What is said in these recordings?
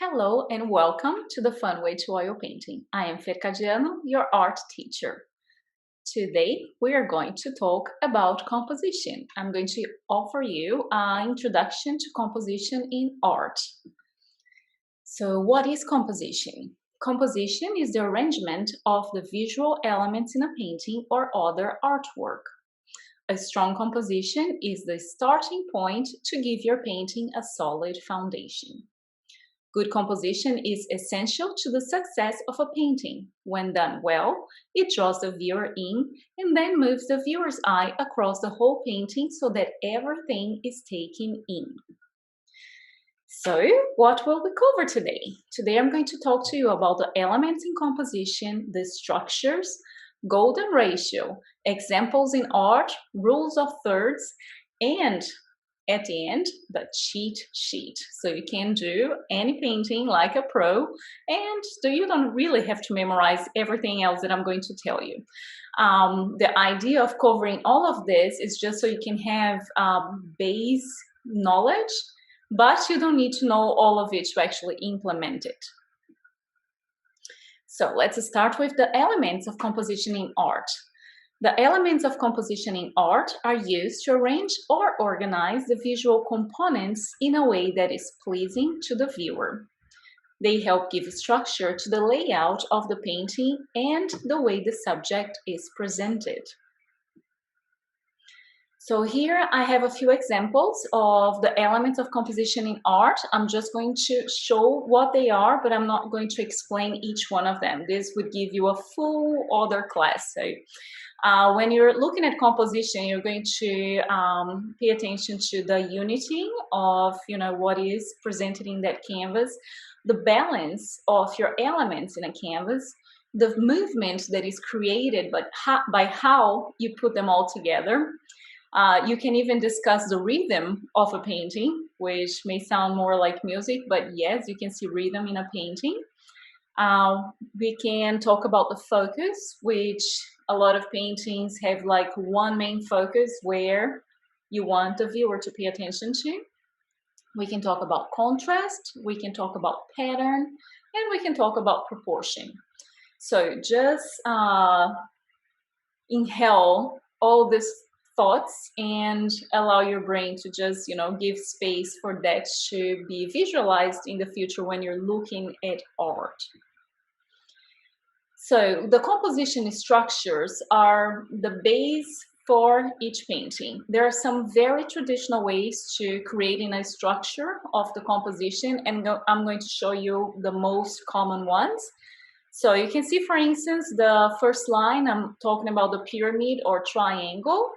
Hello and welcome to the Fun Way to Oil Painting. I am Fer Caggiano, your art teacher. Today we are going to talk about composition. I'm going to offer you an introduction to composition in art. So what is composition? Composition is the arrangement of the visual elements in a painting or other artwork. A strong composition is the starting point to give your painting a solid foundation. Good composition is essential to the success of a painting. When done well, it draws the viewer in and then moves the viewer's eye across the whole painting so that everything is taken in. So, what will we cover today? Today I'm going to talk to you about the elements in composition, the structures, golden ratio, examples in art, rules of thirds, and at the end, the cheat sheet. So you can do any painting like a pro, and you don't really have to memorize everything else that I'm going to tell you. The idea of covering all of this is just so you can have base knowledge, but you don't need to know all of it to actually implement it. So let's start with the elements of composition in art. The elements of composition in art are used to arrange or organize the visual components in a way that is pleasing to the viewer. They help give structure to the layout of the painting and the way the subject is presented. So here I have a few examples of the elements of composition in art. I'm just going to show what they are, but I'm not going to explain each one of them. This would give you a full other class. So when you're looking at composition, you're going to pay attention to the unity of what is presented in that canvas, the balance of your elements in a canvas, the movement that is created by how you put them all together. You can even discuss the rhythm of a painting, which may sound more like music, but yes, you can see rhythm in a painting. We can talk about the focus, which a lot of paintings have like one main focus where you want the viewer to pay attention to. We can talk about contrast, we can talk about pattern, and we can talk about proportion. So just inhale all these thoughts and allow your brain to just give space for that to be visualized in the future when you're looking at art. So the composition structures are the base for each painting. There are some very traditional ways to creating a structure of the composition, and I'm going to show you the most common ones. So you can see, for instance, the first line, I'm talking about the pyramid or triangle.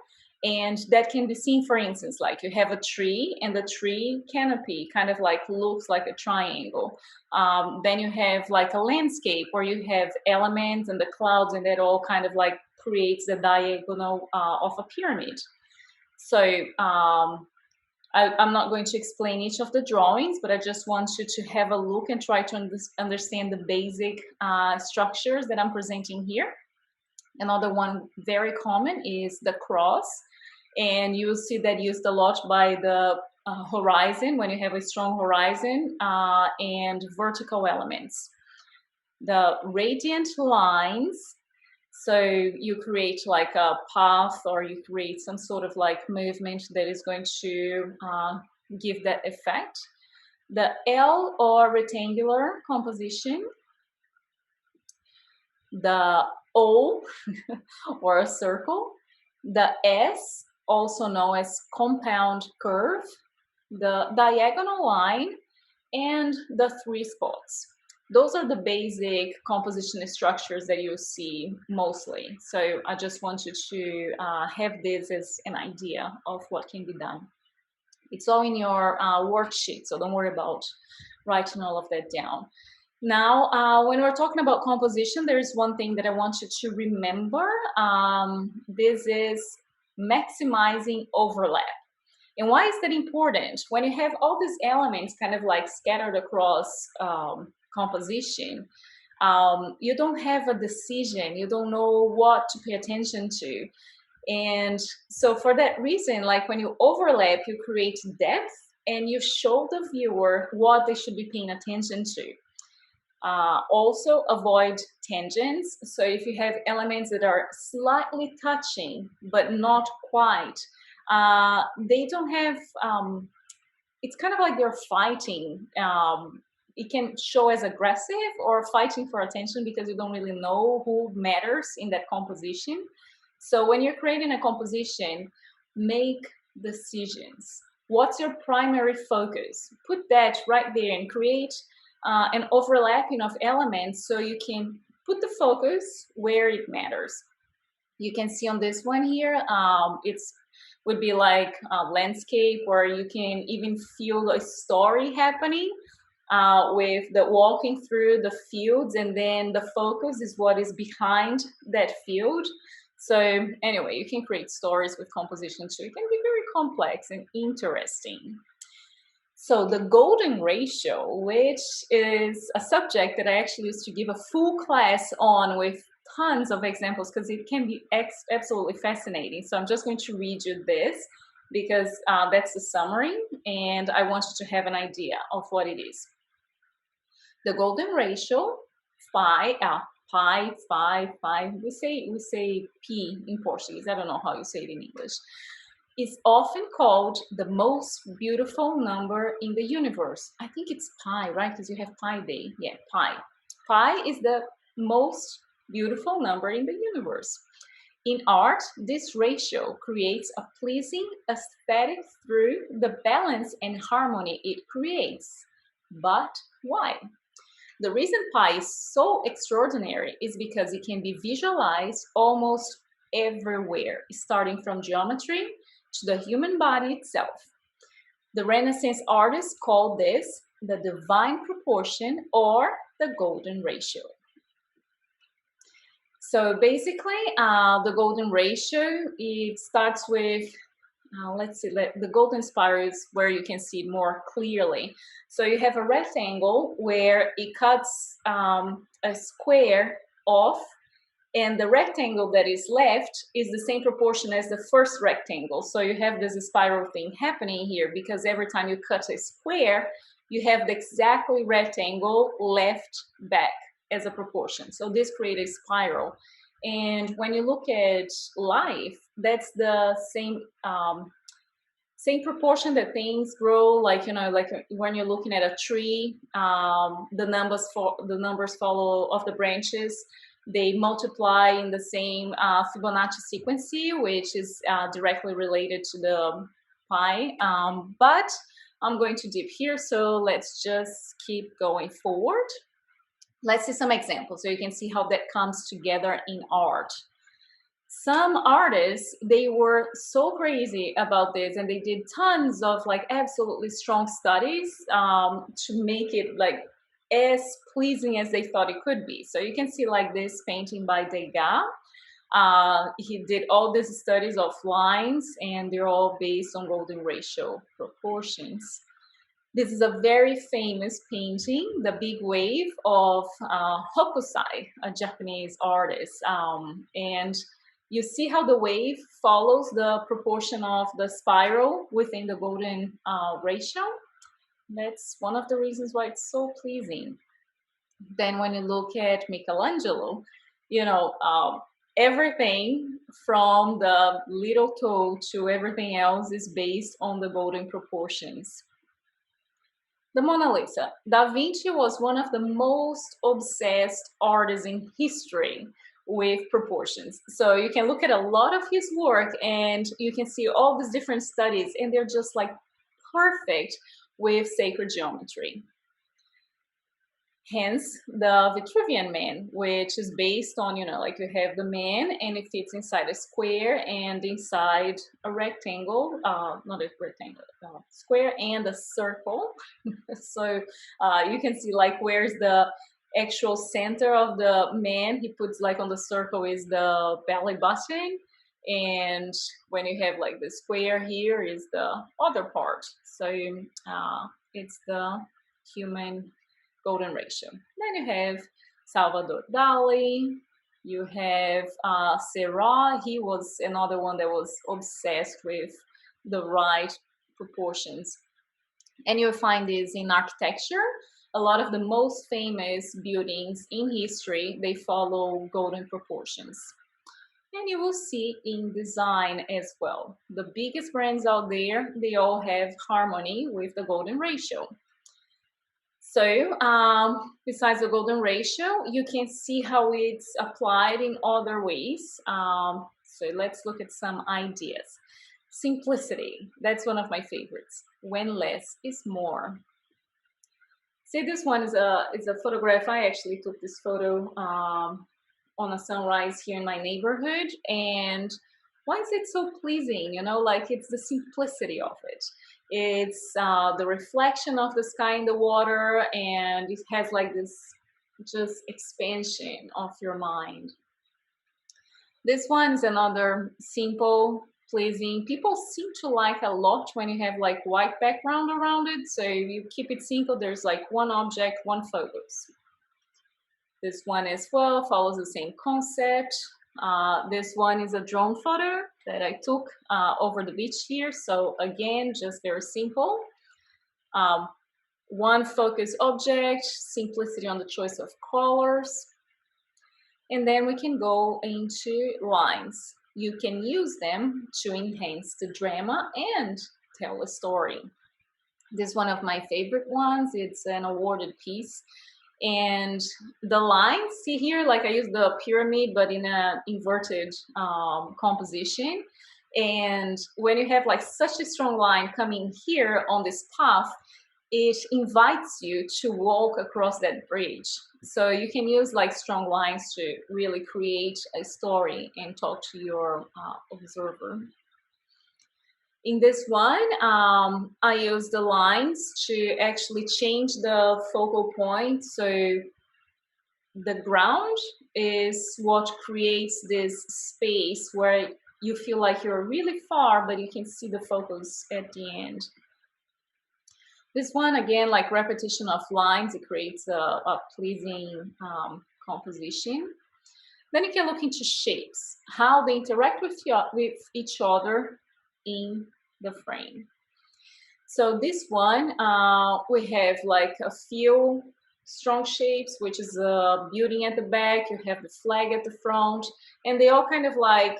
And that can be seen, for instance, like you have a tree and the tree canopy kind of like looks like a triangle. Then you have like a landscape where you have elements and the clouds, and that all kind of like creates the diagonal of a pyramid. So I'm not going to explain each of the drawings, but I just want you to have a look and try to understand the basic structures that I'm presenting here. Another one very common is the cross. And you'll see that used a lot by the horizon, when you have a strong horizon, and vertical elements. The radiant lines, so you create like a path or you create some sort of like movement that is going to give that effect. The L or rectangular composition. The O or a circle. The S, also known as compound curve, the diagonal line, and the three spots. Those are the basic composition structures that you see mostly. So I just want you to have this as an idea of what can be done. It's all in your worksheet, so don't worry about writing all of that down. Now, when we're talking about composition, there's one thing that I want you to remember. This is maximizing overlap. And why is that important? When you have all these elements kind of like scattered across composition, you don't have a decision. You don't know what to pay attention to. And so for that reason, like when you overlap, you create depth and you show the viewer what they should be paying attention to. Also avoid tangents. So if you have elements that are slightly touching but not quite, they don't have, it's kind of like they're fighting. It can show as aggressive or fighting for attention because you don't really know who matters in that composition. So when you're creating a composition, make decisions. What's your primary focus? Put that right there and create an overlapping of elements so you can put the focus where it matters. You can see on this one here, it's would be like a landscape where you can even feel a story happening with the walking through the fields, and then the focus is what is behind that field. So anyway, you can create stories with composition too. It can be very complex and interesting. So the golden ratio, which is a subject that I actually used to give a full class on with tons of examples because it can be absolutely fascinating. So I'm just going to read you this because that's the summary, and I want you to have an idea of what it is. The golden ratio, pi, we say p in Portuguese. I don't know how you say it in English. Is often called the most beautiful number in the universe. I think it's pi, right? Because you have pi day. Yeah, pi. Pi is the most beautiful number in the universe. In art, this ratio creates a pleasing aesthetic through the balance and harmony it creates. But why? The reason pi is so extraordinary is because it can be visualized almost everywhere, starting from geometry to the human body itself. The Renaissance artists called this the divine proportion or the golden ratio. So basically, the golden ratio, it starts with, let's see, the golden spiral is where you can see more clearly. So you have a rectangle where it cuts a square off, and the rectangle that is left is the same proportion as the first rectangle. So you have this spiral thing happening here because every time you cut a square, you have the exactly rectangle left back as a proportion. So this creates a spiral. And when you look at life, that's the same proportion that things grow, like, you know, like when you're looking at a tree, the numbers follow of the branches, they multiply in the same Fibonacci sequence, which is directly related to the pi. But I'm going to dip here, so let's just keep going forward. Let's see some examples so you can see how that comes together in art. Some artists, they were so crazy about this, and they did tons of like absolutely strong studies to make it like as pleasing as they thought it could be. So you can see like this painting by Degas. He did all these studies of lines, and they're all based on golden ratio proportions. This is a very famous painting, The Big Wave of Hokusai, a Japanese artist. And you see how the wave follows the proportion of the spiral within the golden ratio. That's one of the reasons why it's so pleasing. Then when you look at Michelangelo, you know, everything from the little toe to everything else is based on the golden proportions. The Mona Lisa. Da Vinci was one of the most obsessed artists in history with proportions. So you can look at a lot of his work and you can see all these different studies, and they're just like perfect with sacred geometry. Hence the Vitruvian Man, which is based on, you know, like you have the man and it fits inside a square and inside a rectangle, not a rectangle, square and a circle. So you can see like where's the actual center of the man. He puts like on the circle is the belly button, and when you have like the square here is the other part. So it's the human golden ratio. Then you have Salvador Dali, you have Seurat. He was another one that was obsessed with the right proportions. And you'll find this in architecture. A lot of the most famous buildings in history, they follow golden proportions. And you will see in design as well. The biggest brands out there, they all have harmony with the golden ratio. So besides the golden ratio, you can see how it's applied in other ways. So let's look at some ideas. Simplicity, that's one of my favorites. When less is more. See, this one is a photograph. I actually took this photo on a sunrise here in my neighborhood, and why is it so pleasing? You know, like it's the simplicity of it. It's the reflection of the sky in the water, and it has like this just expansion of your mind. This one's another simple, pleasing. People seem to like a lot when you have like white background around it. So you keep it simple. There's like one object, one focus. This one as well follows the same concept. This one is a drone photo that I took over the beach here. So again, just very simple. One focus object, simplicity on the choice of colors. And then we can go into lines. You can use them to enhance the drama and tell a story. This is one of my favorite ones. It's an awarded piece. And the lines, see here, like I use the pyramid, but in an inverted composition. And when you have like such a strong line coming here on this path, it invites you to walk across that bridge. So you can use like strong lines to really create a story and talk to your observer. In this one, I use the lines to actually change the focal point. So the ground is what creates this space where you feel like you're really far, but you can see the focus at the end. This one, again, like repetition of lines, it creates a pleasing composition. Then you can look into shapes, how they interact with each other in the frame. So this one, we have like a few strong shapes, which is a building at the back, you have the flag at the front, and they all kind of like,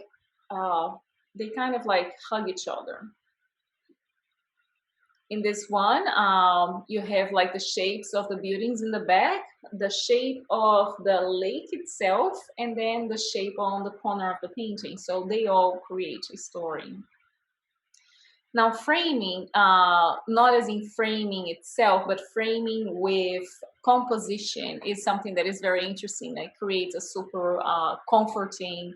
hug each other. In this one, you have like the shapes of the buildings in the back, the shape of the lake itself, and then the shape on the corner of the painting. So they all create a story. Now framing, not as in framing itself, but framing with composition is something that is very interesting. That creates a super comforting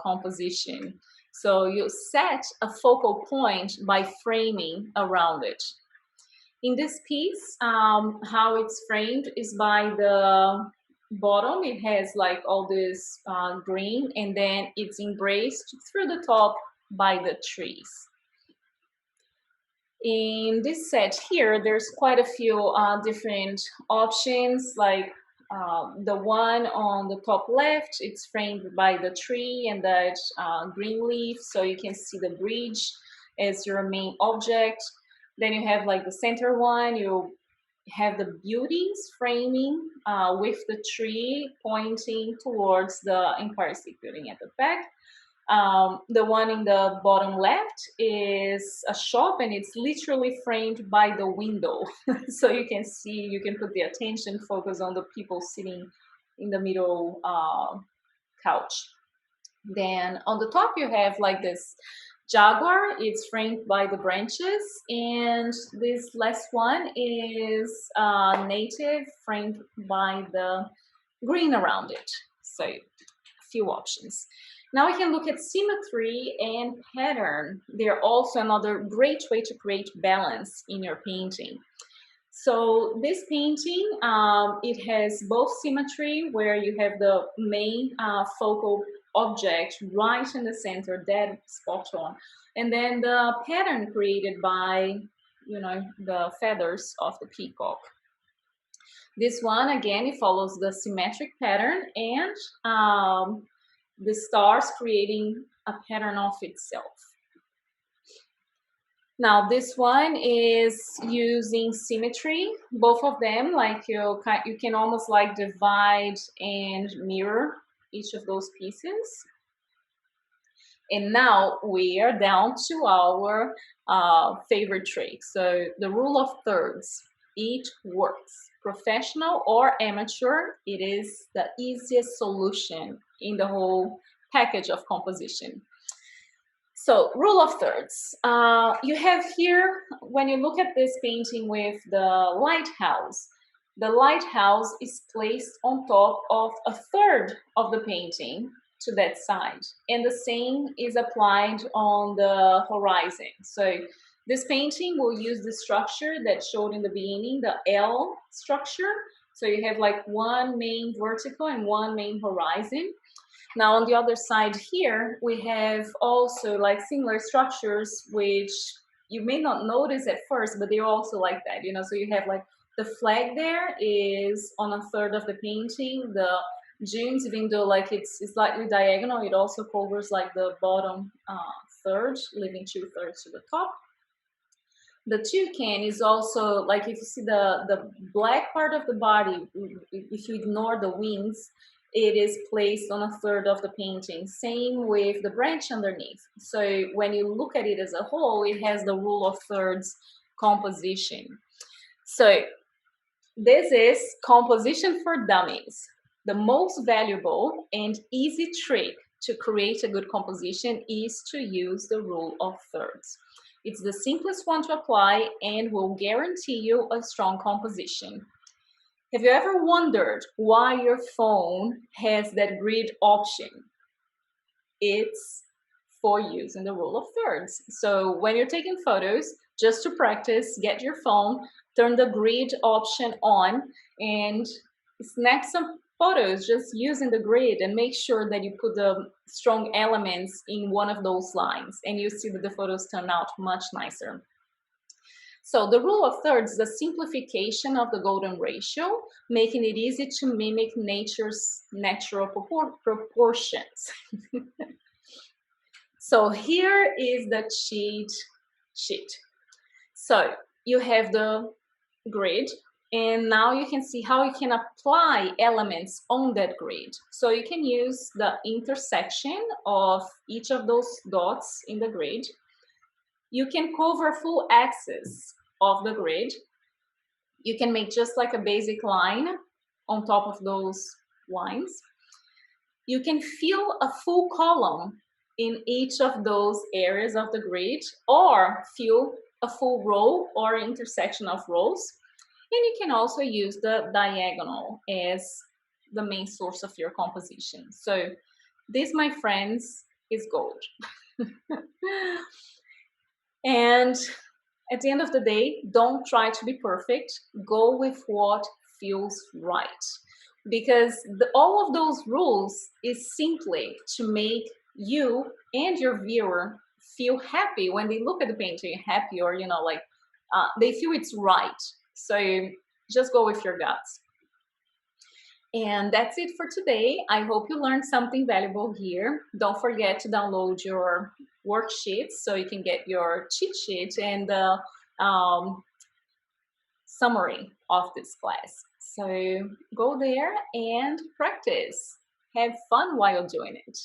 composition. So you set a focal point by framing around it. In this piece, how it's framed is by the bottom. It has like all this green, and then it's embraced through the top by the trees. In this set here, there's quite a few different options, like the one on the top left, it's framed by the tree and that green leaf, so you can see the bridge as your main object. Then you have like the center one, you have the buildings framing with the tree pointing towards the Empire State Building at the back. The one in the bottom left is a shop, and it's literally framed by the window. So you can see, you can put the attention focus on the people sitting in the middle couch. Then on the top you have like this jaguar, it's framed by the branches, and this last one is native, framed by the green around it. So a few options. Now we can look at symmetry and pattern. They're also another great way to create balance in your painting. So this painting, it has both symmetry, where you have the main focal object right in the center, dead spot on, and then the pattern created by, you know, the feathers of the peacock. This one, again, it follows the symmetric pattern, and the stars creating a pattern of itself. Now this one is using symmetry, both of them, like you can almost like divide and mirror each of those pieces. And now we are down to our favorite trick. So the rule of thirds, it works. Professional or amateur, it is the easiest solution in the whole package of composition. So rule of thirds, you have here, when you look at this painting with the lighthouse is placed on top of a third of the painting to that side. And the same is applied on the horizon. So this painting will use the structure that showed in the beginning, the L structure. So you have like one main vertical and one main horizon. Now on the other side here, we have also like similar structures, which you may not notice at first, but they're also like that, you know, so you have like the flag there is on a third of the painting. The dunes, even though like it's slightly diagonal, it also covers like the bottom third, leaving 2/3 to the top. The toucan is also like, if you see the black part of the body, if you ignore the wings, it is placed on a third of the painting. Same with the branch underneath. So when you look at it as a whole, it has the rule of thirds composition. So this is composition for dummies. The most valuable and easy trick to create a good composition is to use the rule of thirds. It's the simplest one to apply and will guarantee you a strong composition. Have you ever wondered why your phone has that grid option? It's for using the rule of thirds. So when you're taking photos, just to practice, get your phone, turn the grid option on, and snap some photos just using the grid, and make sure that you put the strong elements in one of those lines, and you see that the photos turn out much nicer. So the rule of thirds is a simplification of the golden ratio, making it easy to mimic nature's natural proportions. So here is the cheat sheet. So you have the grid, and now you can see how you can apply elements on that grid. So you can use the intersection of each of those dots in the grid. You can cover full axis of the grid. You can make just like a basic line on top of those lines. You can fill a full column in each of those areas of the grid, or fill a full row or intersection of rows. And you can also use the diagonal as the main source of your composition. So this, my friends, is gold. And at the end of the day, don't try to be perfect. Go with what feels right. Because all of those rules is simply to make you and your viewer feel happy when they look at the painting, happy, or, you know, like they feel it's right. So just go with your guts. And that's it for today. I hope you learned something valuable here. Don't forget to download your worksheets so you can get your cheat sheet and the summary of this class. So go there and practice. Have fun while doing it.